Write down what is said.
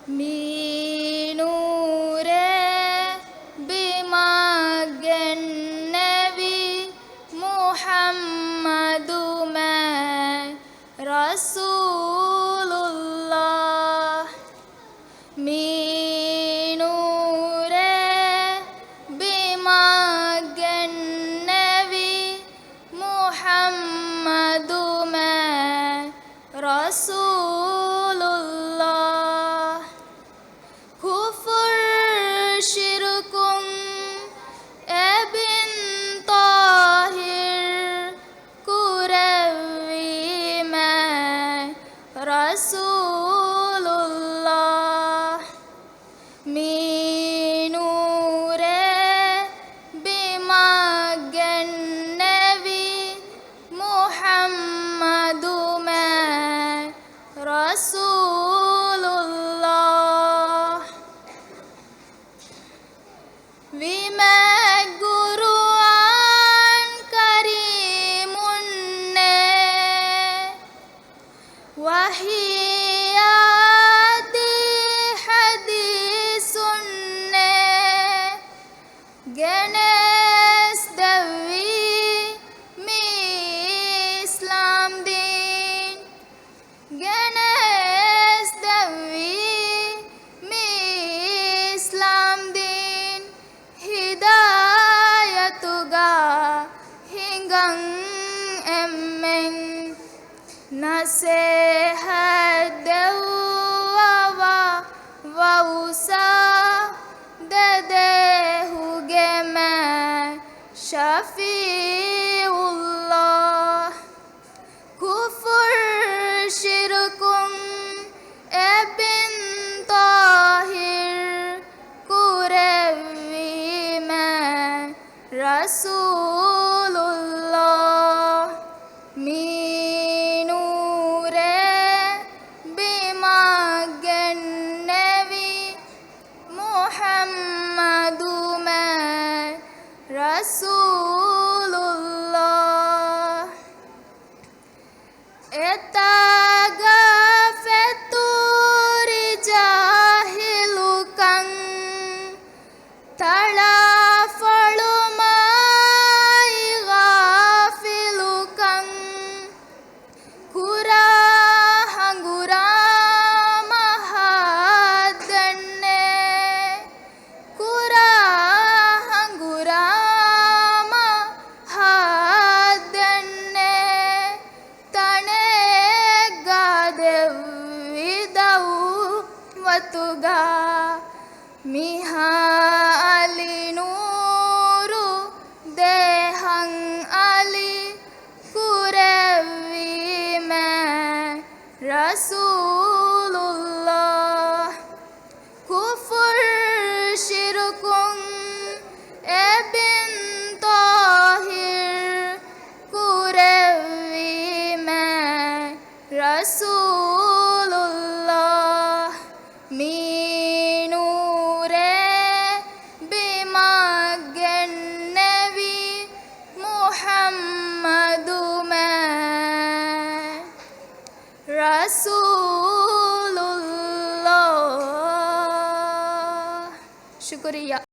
بنور بمجد النبي محمد ما رسول الله بنور بمجد النبي محمد ما رسول الله كفر شرك ابن طاهر كروي ما رسول الله بنور بمجد النبي محمد ما رسول الله بمجد قرآن كريم وهي حديث جنس دوي إسلام دين جنس دوي إسلام دين هداية هنغن أمن نصيحة دوا ووسا دده جمع شفيع الله كفر شرك ابن طاهر كروي ما رسول الله بنور بمجد النبي محمد ما رسول الله اتغفت رجاهلكن تلافلماي غافلكن كراهنغرا مهادنه كراهنغرا مهادنه وتغا مها علي نور دهن علي كروي ما رسول الله كفر شرك ابن طاهر كروي ما رسول الله بنور بمجد النبي محمد ما رسول الله شكرا.